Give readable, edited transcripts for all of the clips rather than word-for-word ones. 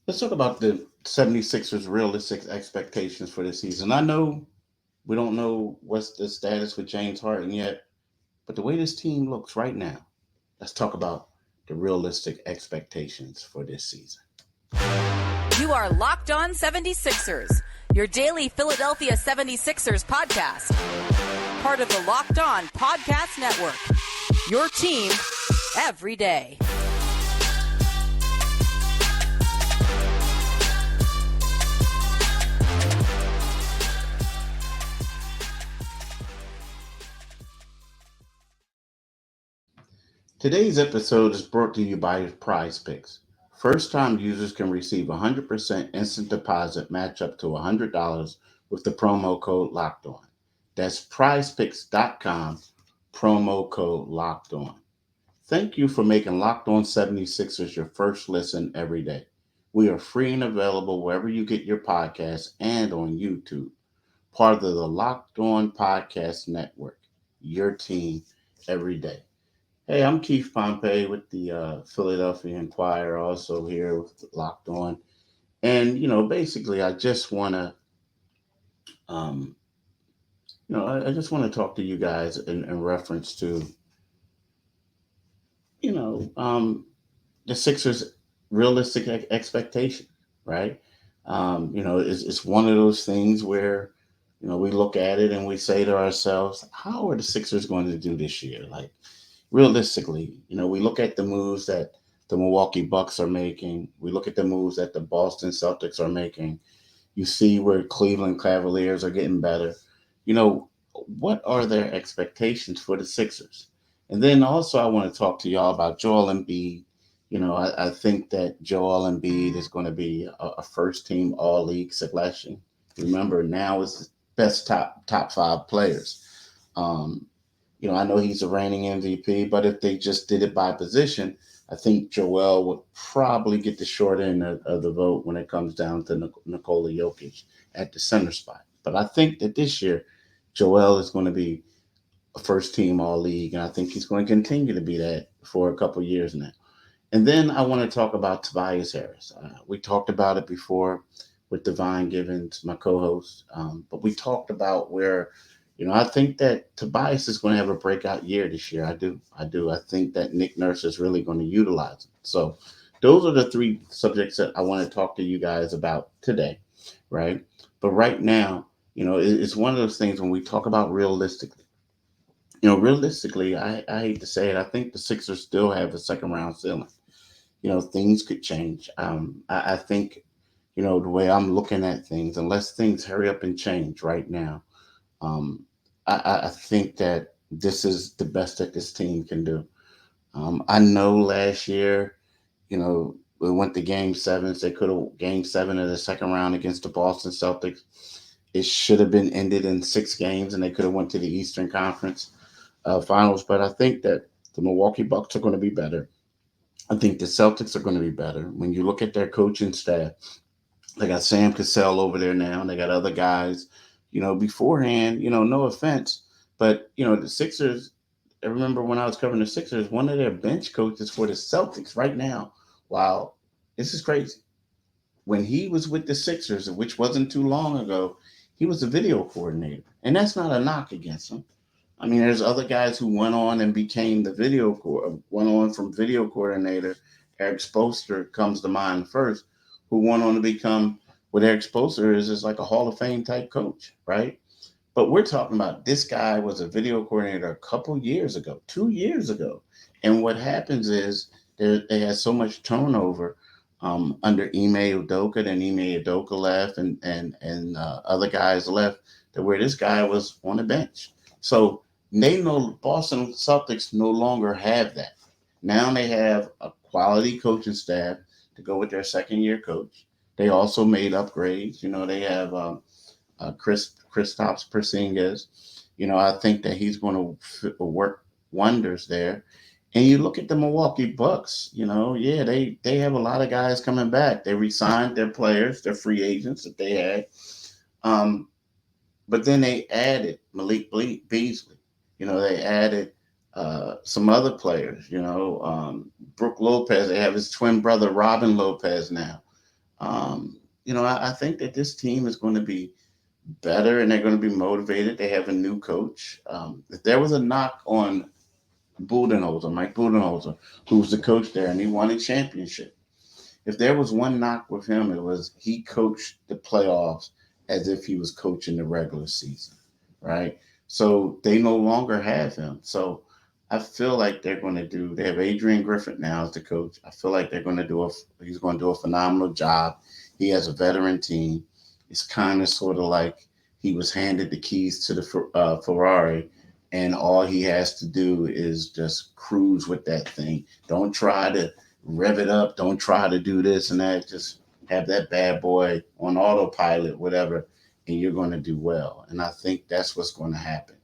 Let's talk about the 76ers realistic expectations for this season. I know we don't know what's the status with James Harden yet, but the way this team looks right now, let's talk about the realistic expectations for this season. You are Locked On 76ers, your daily Philadelphia 76ers podcast. Part of the Locked On Podcast Network, your team every day. Today's episode is brought to you by PrizePicks. First-time users can receive 100% instant deposit match up to $100 with the promo code Locked On. That's PrizePicks.com, promo code Locked On. Thank you for making Locked On 76ers your first listen every day. We are free and available wherever you get your podcasts and on YouTube. Part of the Locked On Podcast Network, your team every day. Hey, I'm Keith Pompey with the Philadelphia Inquirer, also here with Locked On. And, basically, I just want to, um, I just want to talk to you guys in reference to, you know, um, the Sixers' realistic expectation, right? It's one of those things where, we look at it and we say to ourselves, how are the Sixers going to do this year? Like, realistically, we look at the moves that the Milwaukee Bucks are making. We look at the moves that the Boston Celtics are making. You see where Cleveland Cavaliers are getting better. You know, what are their expectations for the Sixers? And then also, I want to talk to y'all about Joel Embiid. I think that Joel Embiid is going to be a first team All League selection. Remember, now is the best top five players. Um, I know he's a reigning MVP, but if they just did it by position, I think Joel would probably get the short end of the vote when it comes down to Nikola Jokic at the center spot. But I think that this year, Joel is going to be a first team All League, and I think he's going to continue to be that for a couple years now. And then I want to talk about Tobias Harris. We talked about it before with Divine Givens, my co-host, but we talked about where I think that Tobias is going to have a breakout year this year. I do. I do. I think that Nick Nurse is really going to utilize him. So those are the three subjects that I want to talk to you guys about today, right? But right now, it's one of those things when we talk about realistically. Realistically, I hate to say it, I think the Sixers still have a second round ceiling. Things could change. I think, the way I'm looking at things, unless things hurry up and change right now, um, I think that this is the best that this team can do. I know last year, we went to game sevens. They could have game seven of the second round against the Boston Celtics. It should have been ended in 6 games, and they could have went to the Eastern Conference Finals. But I think that the Milwaukee Bucks are going to be better. I think the Celtics are going to be better. When you look at their coaching staff, they got Sam Cassell over there now. And they got other guys. Beforehand, no offense, but the Sixers. I remember when I was covering the Sixers, one of their bench coaches for the Celtics right now. Wow, this is crazy. When he was with the Sixers, which wasn't too long ago, he was a video coordinator, and that's not a knock against him. I mean, there's other guys who went on and became went on from video coordinator. Eric Spoelstra comes to mind first, who went on to become what Eric Spoelstra is like a Hall of Fame type coach, right? But we're talking about this guy was a video coordinator a couple years ago, 2 years ago, and what happens is they had so much turnover under Ime Udoka. Then Ime Udoka left, and other guys left, to where this guy was on the bench. So they know Boston Celtics no longer have that. Now they have a quality coaching staff to go with their second year coach. They also made upgrades. They have Kristaps Porzingis. I think that he's going to work wonders there. And you look at the Milwaukee Bucks. Yeah, they have a lot of guys coming back. They re-signed their players, their free agents that they had. Um, but then they added Beasley. They added some other players. Brooke Lopez. They have his twin brother Robin Lopez now. I think that this team is going to be better and they're going to be motivated. They have a new coach. If there was a knock on Mike Budenholzer, who was the coach there and he won a championship. If there was one knock with him, it was he coached the playoffs as if he was coaching the regular season, right? So they no longer have him. So I feel like they have Adrian Griffin now as the coach. I feel like he's going to do a phenomenal job. He has a veteran team. It's kind of sort of like he was handed the keys to the Ferrari, and all he has to do is just cruise with that thing. Don't try to rev it up. Don't try to do this and that. Just have that bad boy on autopilot, whatever, and you're going to do well. And I think that's what's going to happen.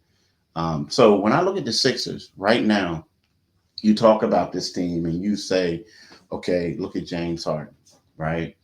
So when I look at the Sixers right now, you talk about this team and you say, okay, look at James Harden, right?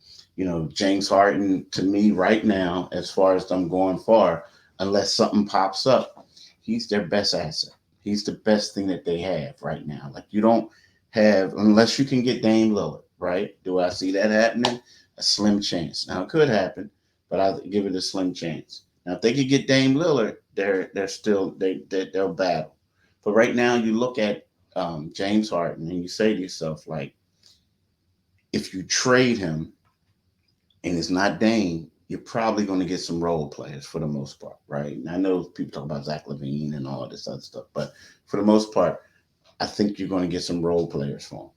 James Harden to me right now, as far as them going far, unless something pops up, he's their best asset. He's the best thing that they have right now. Like you don't have, unless you can get Dame Lillard, right? Do I see that happening? A slim chance. Now it could happen, but I give it a slim chance. Now if they could get Dame Lillard, they're still they'll battle. But right now you look at James Harden and you say to yourself, like, if you trade him and it's not Dame, you're probably going to get some role players for the most part, right? And I know people talk about Zach LaVine and all this other stuff, but for the most part, I think you're going to get some role players for him.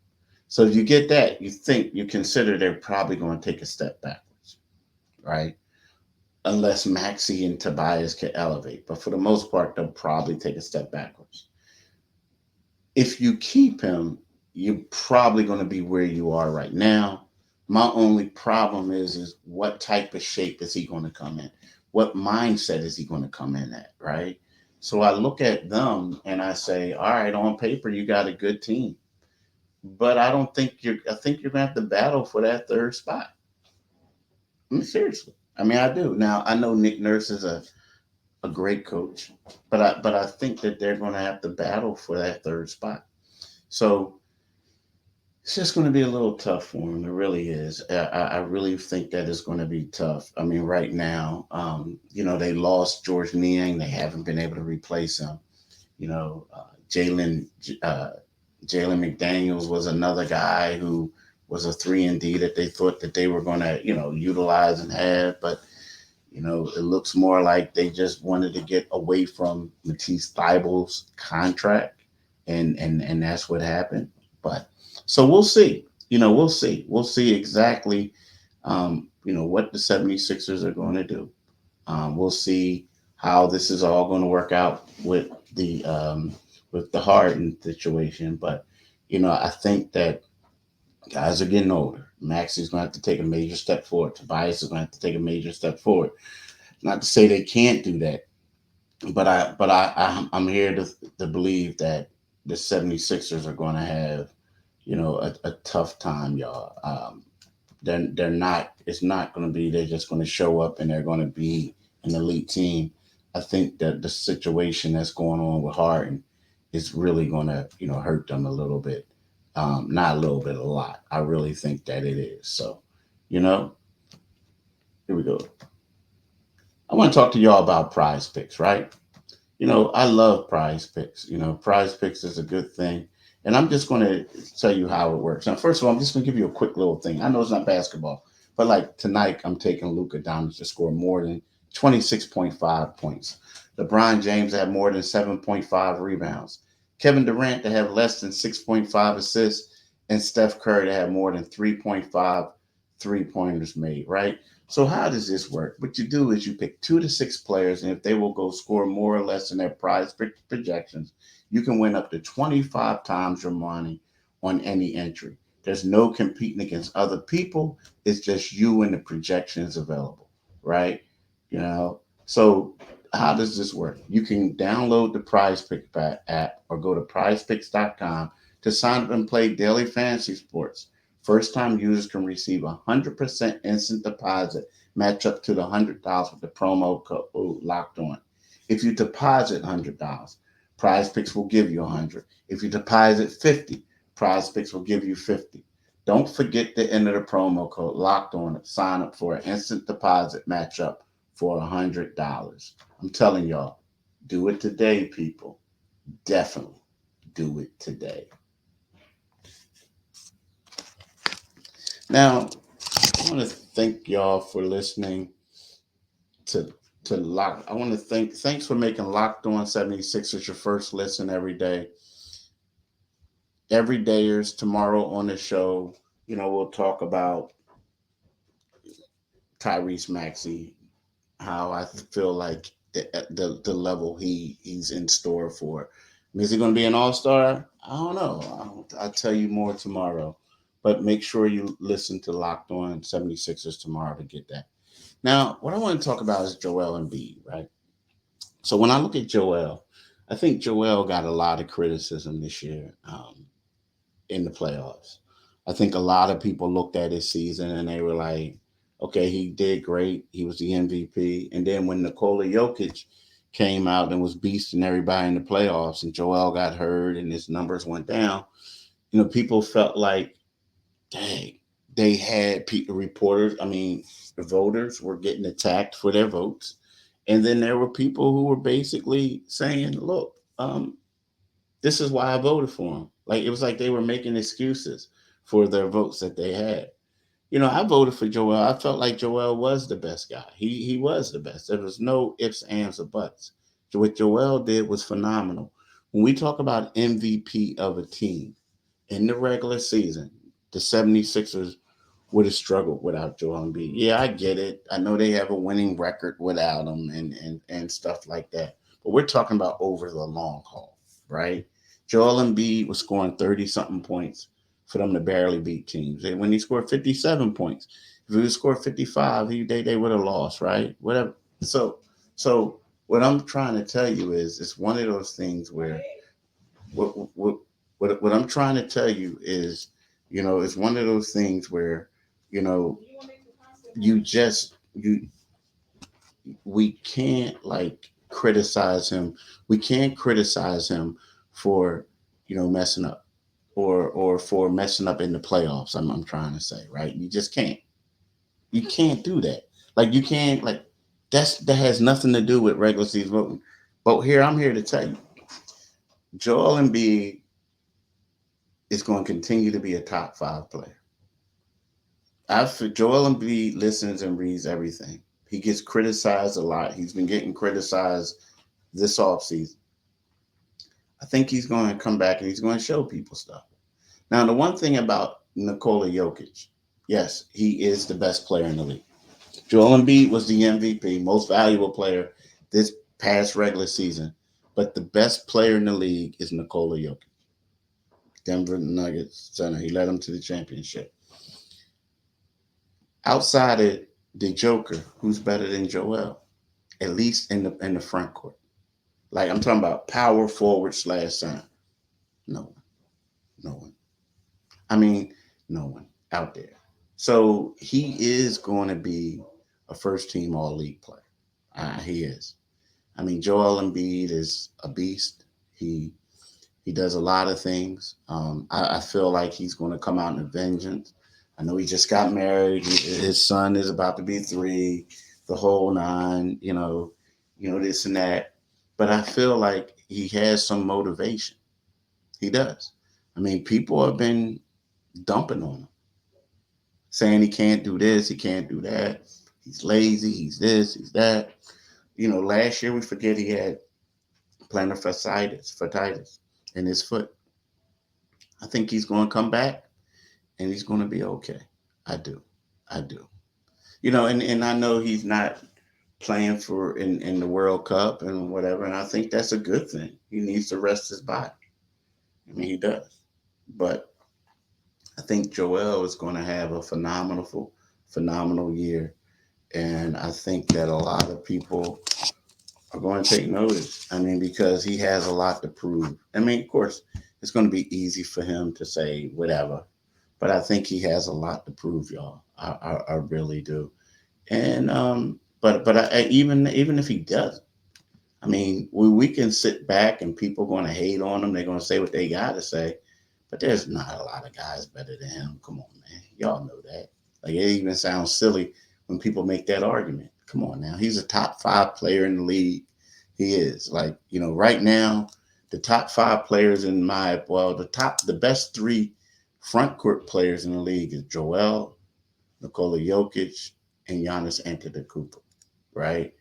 So if you get that, you consider they're probably going to take a step backwards, right? Unless Maxi and Tobias can elevate. But for the most part, they'll probably take a step backwards. If you keep him, you're probably going to be where you are right now. My only problem is what type of shape is he going to come in? What mindset is he going to come in at, right? So I look at them and I say, all right, on paper, you got a good team. But I think you're going to have to battle for that third spot. I mean, seriously. I mean, I do. Now, I know Nick Nurse is a great coach, but I think that they're going to have to battle for that third spot. So it's just going to be a little tough for him. It really is. I really think that it's going to be tough. I mean, right now, they lost George Niang. They haven't been able to replace him. You know, uh, Jalen McDaniels was another guy who was a 3-and-D that they thought that they were going to, utilize and have. But, it looks more like they just wanted to get away from Matisse Thybulle's contract. And that's what happened. But so we'll see. We'll see. We'll see exactly, what the 76ers are going to do. We'll see how this is all going to work out with the Harden situation. But I think that guys are getting older. Max is going to have to take a major step forward. Tobias is going to have to take a major step forward. Not to say they can't do that, but I'm here to believe that the 76ers are going to have a tough time, y'all. They're not. It's not going to be. They're just going to show up and they're going to be an elite team. I think that the situation that's going on with Harden is really going to hurt them a little bit. Not a little bit, a lot. I really think that it is. So, you know, here we go. I want to talk to y'all about Prize Picks, right? I love Prize Picks. Prize Picks is a good thing. And I'm just going to tell you how it works. Now, first of all, I'm just going to give you a quick little thing. I know it's not basketball, but like tonight, I'm taking Luka Doncic to score more than 26.5 points. LeBron James to have more than 7.5 rebounds. Kevin Durant to have less than 6.5 assists. And Steph Curry to have more than 3.5 3-pointers made, right? So how does this work? What you do is you pick 2 to 6 players, and if they will go score more or less than their prize projections, you can win up to 25 times your money on any entry. There's no competing against other people. It's just you and the projections available, right? So how does this work? You can download the PrizePicks app or go to PrizePicks.com to sign up and play daily fantasy sports. First-time users can receive 100% instant deposit match up to the $100 with the promo code locked on. If you deposit $100, Prize Picks will give you 100. If you deposit 50, Prize Picks will give you 50. Don't forget to enter the promo code locked on it. Sign up for an instant deposit matchup for $100. I'm telling y'all, do it today, people. Definitely do it today. Now, I want to thank y'all for listening to Lock. I want to thanks for making Locked On 76ers your first listen every day. Every dayers tomorrow on the show, we'll talk about Tyrese Maxey, how I feel like the level he's in store for. Is he going to be an all-star? I don't know. I'll tell you more tomorrow. But make sure you listen to Locked On 76ers tomorrow to get that. Now, what I want to talk about is Joel Embiid, right? So when I look at Joel, I think Joel got a lot of criticism this year in the playoffs. I think a lot of people looked at his season and they were like, okay, he did great. He was the MVP. And then when Nikola Jokic came out and was beasting everybody in the playoffs and Joel got hurt and his numbers went down, people felt like, dang, they had reporters, the voters were getting attacked for their votes. And then there were people who were basically saying, look, this is why I voted for him. Like, it was like they were making excuses for their votes that they had. I voted for Joel. I felt like Joel was the best guy. He was the best. There was no ifs, ands, or buts. What Joel did was phenomenal. When we talk about MVP of a team in the regular season, the 76ers would have struggled without Joel Embiid. Yeah, I get it. I know they have a winning record without him and stuff like that. But we're talking about over the long haul, right? Joel Embiid was scoring 30 something points for them to barely beat teams. And when he scored 57 points, if he would scored 55, they would have lost, right? Whatever. So what I'm trying to tell you is it's one of those things where what I'm trying to tell you is, it's one of those things where, you know, you just you we can't like criticize him. We can't criticize him for, messing up or for messing up in the playoffs. I'm trying to say, right? You just can't. You can't do that. Like you can't like that has nothing to do with regular season voting. But I'm here to tell you, Joel Embiid is going to continue to be a top 5 player. Joel Embiid listens and reads everything. He gets criticized a lot. He's been getting criticized this offseason. I think he's going to come back and he's going to show people stuff. Now, the one thing about Nikola Jokic, yes, he is the best player in the league. Joel Embiid was the MVP, most valuable player this past regular season. But the best player in the league is Nikola Jokic. Denver Nuggets center. He led them to the championship. Outside of the Joker, who's better than Joel? At least in the front court. Like I'm talking about power forward / center. No one. No one. No one out there. So he is going to be a first team all league player. He is. Joel Embiid is a beast. He does a lot of things. I feel like he's going to come out in a vengeance. I know he just got married. His son is about to be 3, the whole 9, this and that. But I feel like he has some motivation. He does. People have been dumping on him, saying he can't do this, he can't do that. He's lazy, he's this, he's that. Last year we forget he had plantar fasciitis in his foot. I think he's going to come back and he's going to be okay. I do. And I know he's not playing in the World Cup and whatever, and I think that's a good thing. He needs to rest his body. He does. But I think Joel is going to have a phenomenal year. And I think that a lot of people are going to take notice. Because he has a lot to prove. Of course, it's going to be easy for him to say whatever. But I think he has a lot to prove, y'all. I really do. And even if he doesn't, we can sit back and people are going to hate on him. They're going to say what they got to say. But there's not a lot of guys better than him. Come on, man. Y'all know that. Like, it even sounds silly when people make that argument. Come on now. He's a top 5 player in the league. He is. Like, right now, the top 5 players the best 3 front court players in the league is Joel, Nikola Jokic, and Giannis Antetokounmpo, right?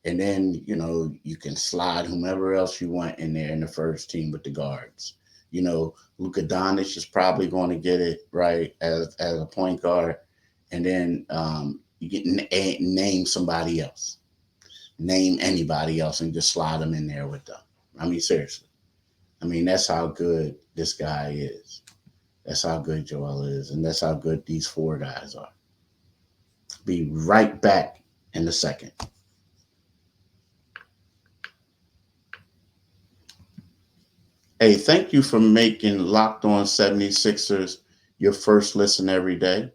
And then, you can slide whomever else you want in there in the first team with the guards. Luka Doncic is probably going to get it right as a point guard. And then you get name somebody else. Name anybody else and just slide them in there with them. I mean, seriously. I mean, that's how good this guy is. That's how good Joel is. And that's how good these 4 guys are. Be right back in a second. Hey, thank you for making Locked On 76ers your first listen every day.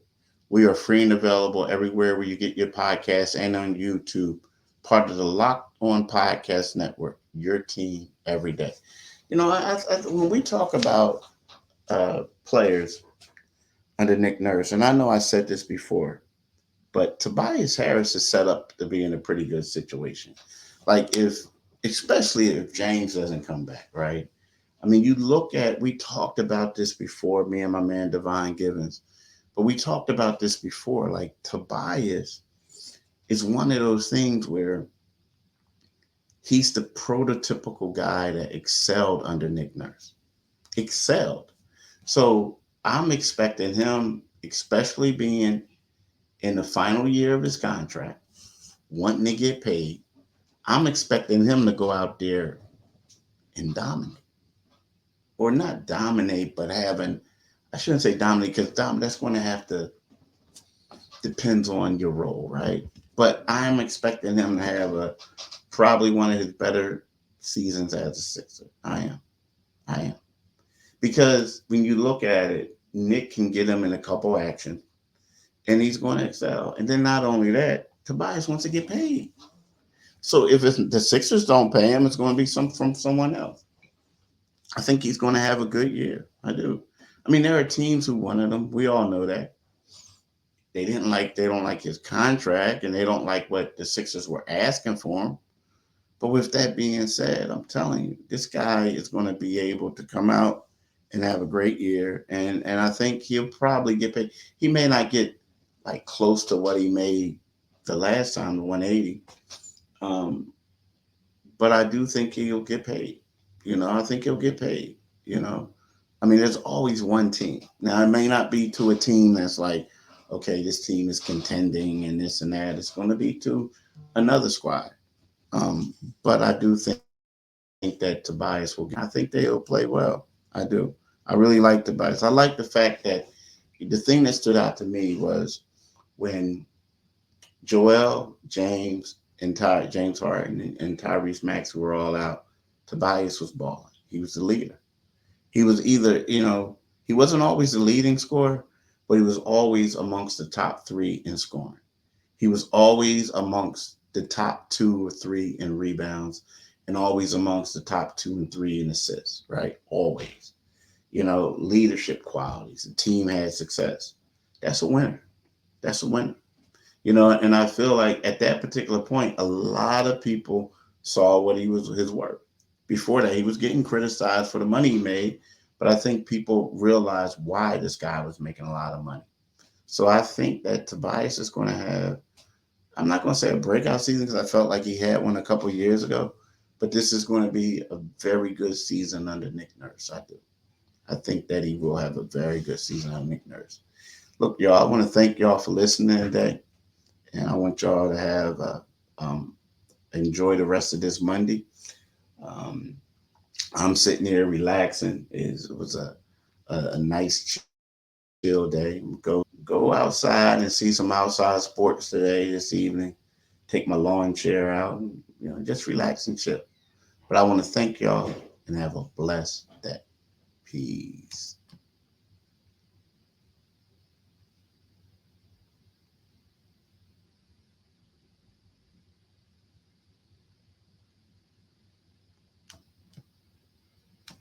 We are free and available everywhere where you get your podcasts and on YouTube, part of the Locked On Podcast Network, your team every day. When we talk about players under Nick Nurse, and I know I said this before, but Tobias Harris is set up to be in a pretty good situation. Like, especially if James doesn't come back, right? I mean, we talked about this before, me and my man Divine Givens, but we talked about this before. Like, Tobias is one of those things where he's the prototypical guy that excelled under Nick Nurse. Excelled. So I'm expecting him, especially being in the final year of his contract, wanting to get paid, I'm expecting him to go out there and dominate. Or not dominate, but I shouldn't say dominate, because that's going to have to, depends on your role, right? But I'm expecting him to have probably one of his better seasons as a Sixer. I am. Because when you look at it, Nick can get him in a couple actions, and he's going to excel. And then not only that, Tobias wants to get paid. So if the Sixers don't pay him, it's going to be from someone else. I think he's going to have a good year. I do. I mean, there are teams who wanted him. We all know that. They don't like his contract, and they don't like what the Sixers were asking for him. But with that being said, I'm telling you, this guy is going to be able to come out and have a great year. And I think he'll probably get paid. He may not get like close to what he made the last time, the 180. But I do think he'll get paid. I think he'll get paid. I mean, there's always one team. Now, it may not be to a team that's like, okay, this team is contending and this and that. It's going to be to another squad. But I do think that Tobias I think they'll play well. I do. I really like Tobias. I like the fact that the thing that stood out to me was when Joel, James, and James Harden and Tyrese Maxey were all out, Tobias was balling. He was the leader. He was either, he wasn't always the leading scorer, but he was always amongst the top 3 in scoring. He was always amongst the top 2 or 3 in rebounds, and always amongst the top 2 and 3 in assists, right? Always. Leadership qualities. The team had success. That's a winner. And I feel like at that particular point, a lot of people saw what his work. Before that, he was getting criticized for the money he made, but I think people realized why this guy was making a lot of money. So I think that Tobias is going to have, I'm not going to say a breakout season, because I felt like he had one a couple of years ago, but this is going to be a very good season under Nick Nurse. I do. I think that he will have a very good season under Nick Nurse. Look, y'all, I want to thank y'all for listening today, and I want y'all to have enjoy the rest of this Monday. I'm sitting here relaxing. It was a nice chill day. Go outside and see some outside sports this evening. Take my lawn chair out and just relax and chill. But I want to thank y'all and have a blessed day. Peace.